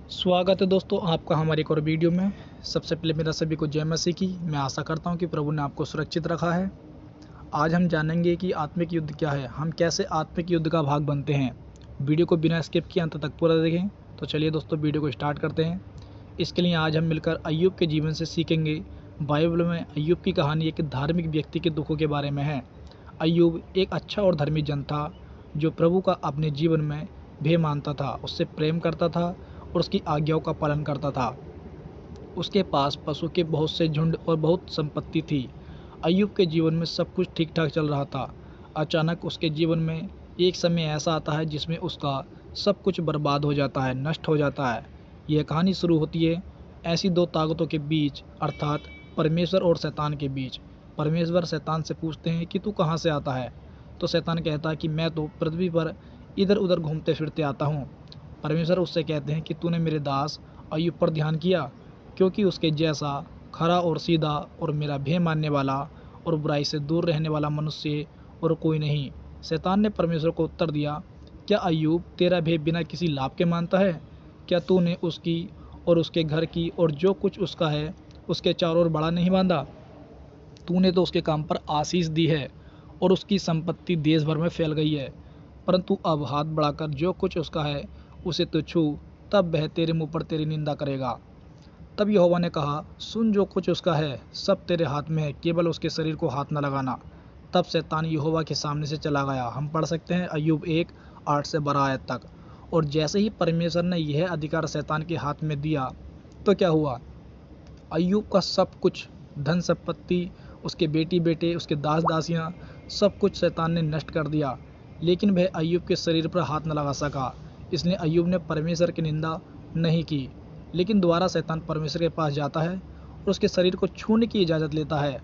स्वागत है दोस्तों आपका हमारे एक और वीडियो में। सबसे पहले मेरा सभी को जय मसीह की। मैं आशा करता हूं कि प्रभु ने आपको सुरक्षित रखा है। आज हम जानेंगे कि आत्मिक युद्ध क्या है, हम कैसे आत्मिक युद्ध का भाग बनते हैं। वीडियो को बिना स्किप किए अंत तक पूरा देखें। तो चलिए दोस्तों वीडियो को स्टार्ट करते हैं। इसके लिए आज हम मिलकर अय्यूब के जीवन से सीखेंगे। बाइबल में अय्यूब की कहानी एक धार्मिक व्यक्ति के दुखों के बारे में है। अय्यूब एक अच्छा और धर्मी जन था जो प्रभु का अपने जीवन में भय मानता था, उससे प्रेम करता था और उसकी आज्ञाओं का पालन करता था। उसके पास पशु के बहुत से झुंड और बहुत संपत्ति थी। अय्यूब के जीवन में सब कुछ ठीक ठाक चल रहा था। अचानक उसके जीवन में एक समय ऐसा आता है जिसमें उसका सब कुछ बर्बाद हो जाता है, नष्ट हो जाता है। यह कहानी शुरू होती है ऐसी दो ताकतों के बीच, अर्थात परमेश्वर और शैतान के बीच। परमेश्वर शैतान से पूछते हैं कि तू कहाँ से आता है। तो शैतान कहता है कि मैं तो पृथ्वी पर इधर उधर घूमते फिरते आता हूँ। परमेश्वर उससे कहते हैं कि तूने मेरे दास अय्यूब पर ध्यान किया, क्योंकि उसके जैसा खरा और सीधा और मेरा भय मानने वाला और बुराई से दूर रहने वाला मनुष्य और कोई नहीं। शैतान ने परमेश्वर को उत्तर दिया, क्या अय्यूब तेरा भय बिना किसी लाभ के मानता है? क्या तूने उसकी और उसके घर की और जो कुछ उसका है उसके चारों ओर बड़ा नहीं बांधा? तूने तो उसके काम पर आशीष दी है और उसकी संपत्ति देश भर में फैल गई है। परंतु अब हाथ बढ़ाकर जो कुछ उसका है उसे तो छू, तब वह तेरे मुंह पर तेरी निंदा करेगा। तब यहोवा ने कहा, सुन, जो कुछ उसका है सब तेरे हाथ में है, केवल उसके शरीर को हाथ न लगाना। तब शैतान यहोवा के सामने से चला गया। हम पढ़ सकते हैं अय्यूब 1:8 से 12 आयत तक। और जैसे ही परमेश्वर ने यह अधिकार शैतान के हाथ में दिया तो क्या हुआ? अय्यूब का सब कुछ, धन संपत्ति, उसके बेटी बेटे, उसके दास दासियां, सब कुछ शैतान ने नष्ट कर दिया। लेकिन वह अय्यूब के शरीर पर हाथ न लगा सका। इसलिए अय्यूब ने परमेश्वर की निंदा नहीं की। लेकिन दोबारा शैतान परमेश्वर के पास जाता है और उसके शरीर को छूने की इजाज़त लेता है।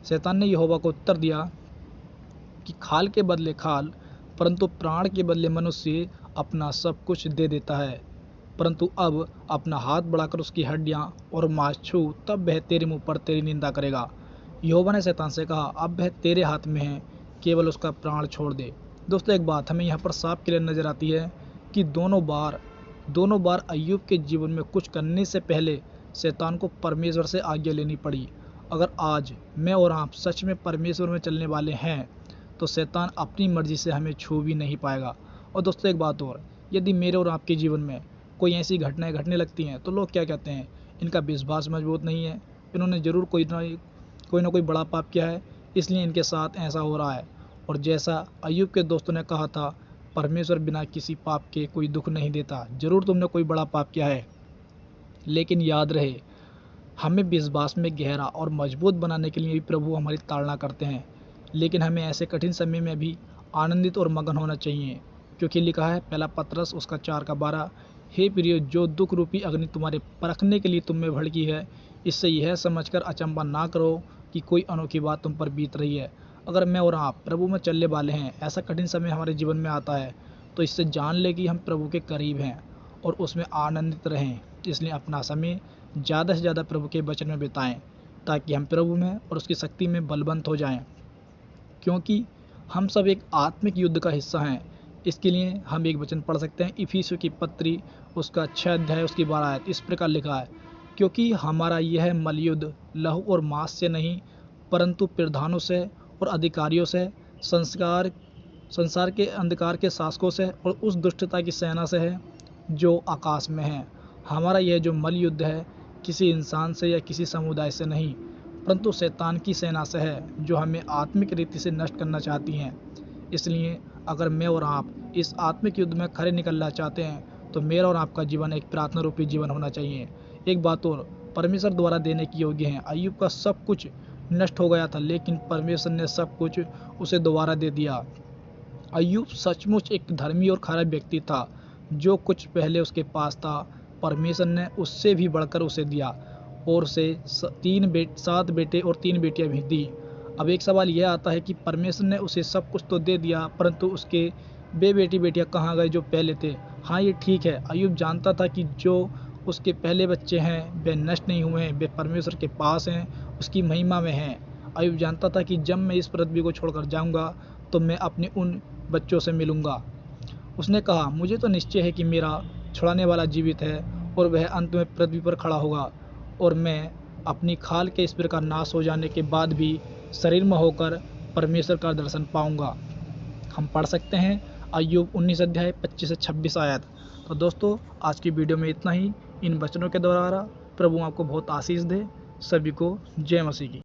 शैतान ने यहोवा को उत्तर दिया कि खाल के बदले खाल, परंतु प्राण के बदले मनुष्य अपना सब कुछ दे देता है। परंतु अब अपना हाथ बढ़ाकर उसकी हड्डियां और मांस छू, तब वह तेरे मुंह पर तेरी निंदा करेगा। यहोवा ने शैतान से कहा, अब वह तेरे हाथ में है, केवल उसका प्राण छोड़ दे। दोस्तों, एक बात हमें यहाँ पर साफ क्लियर नजर आती है कि दोनों बार अय्यूब के जीवन में कुछ करने से पहले शैतान को परमेश्वर से आज्ञा लेनी पड़ी। अगर आज मैं और आप सच में परमेश्वर में चलने वाले हैं तो शैतान अपनी मर्जी से हमें छू भी नहीं पाएगा। और दोस्तों, एक बात और, यदि मेरे और आपके जीवन में कोई ऐसी घटनाएं घटने लगती हैं तो लोग क्या कहते हैं, इनका विश्वास मजबूत नहीं है, इन्होंने ज़रूर कोई ना कोई बड़ा पाप किया है, इसलिए इनके साथ ऐसा हो रहा है। और जैसा अय्यूब के दोस्तों ने कहा था, परमेश्वर बिना किसी पाप के कोई दुख नहीं देता। ज़रूर तुमने कोई बड़ा पाप किया है, लेकिन याद रहे, हमें विश्वास में गहरा और मजबूत बनाने के लिए भी प्रभु हमारी ताड़ना करते हैं। लेकिन हमें ऐसे कठिन समय में भी आनंदित और मगन होना चाहिए, क्योंकि लिखा है पहला पतरस उसका 4:12, हे प्रियो, जो दुख रूपी अग्नि तुम्हारे परखने के लिए तुम में भड़की है, इससे यह समझकर अचंभा ना करो कि कोई अनोखी बात तुम पर बीत रही है। अगर मैं और आप प्रभु में चलने वाले हैं, ऐसा कठिन समय हमारे जीवन में आता है, तो इससे जान ले कि हम प्रभु के करीब हैं और उसमें आनंदित रहें। इसलिए अपना समय ज़्यादा से ज़्यादा प्रभु के वचन में बिताएं, ताकि हम प्रभु में और उसकी शक्ति में बलवंत हो जाएं। क्योंकि हम सब एक आत्मिक युद्ध का हिस्सा हैं। इसके लिए हम एक वचन पढ़ सकते हैं, इफिसियों की पत्री उसका 6 अध्याय उसकी 12 आयत। इस प्रकार लिखा है, क्योंकि हमारा यह मलयुद्ध लहू और मांस से नहीं, परंतु प्रधानों से और अधिकारियों से, संसार के अंधकार के शासकों से और उस दुष्टता की सेना से है जो आकाश में है। हमारा यह जो मल युद्ध है किसी इंसान से या किसी समुदाय से नहीं, परंतु शैतान की सेना से है, जो हमें आत्मिक रीति से नष्ट करना चाहती हैं। इसलिए अगर मैं और आप इस आत्मिक युद्ध में खरे निकलना चाहते हैं तो मेरा और आपका जीवन एक प्रार्थना रूपी जीवन होना चाहिए। एक बात और, परमेश्वर द्वारा देने की योग्य है। अय्यूब का सब कुछ नष्ट हो गया था, लेकिन परमेश्वर ने सब कुछ उसे दोबारा दे दिया। अय्यूब सचमुच एक धर्मी और खरा व्यक्ति था। जो कुछ पहले उसके पास था, परमेश्वर ने उससे भी बढ़कर उसे दिया और उसे 7 बेटे और 3 बेटियां भी दी। अब एक सवाल यह आता है कि परमेश्वर ने उसे सब कुछ तो दे दिया, परंतु उसके वे बेटी बेटियां कहाँ गए जो पहले थे? हाँ, ये ठीक है, अय्यूब जानता था कि जो उसके पहले बच्चे हैं वे नष्ट नहीं हुए हैं, वे परमेश्वर के पास हैं, उसकी महिमा में हैं। अय्यूब जानता था कि जब मैं इस पृथ्वी को छोड़कर जाऊंगा तो मैं अपने उन बच्चों से मिलूंगा। उसने कहा, मुझे तो निश्चय है कि मेरा छुड़ाने वाला जीवित है और वह अंत में पृथ्वी पर खड़ा होगा, और मैं अपनी खाल के इस प्रकार नाश हो जाने के बाद भी शरीर में होकर परमेश्वर का दर्शन पाऊंगा। हम पढ़ सकते हैं अय्यूब 19 अध्याय 25 से 26 आयत। तो दोस्तों, आज की वीडियो में इतना ही। इन वचनों के द्वारा प्रभु आपको बहुत आशीष दे। सभी को जय मसीह की।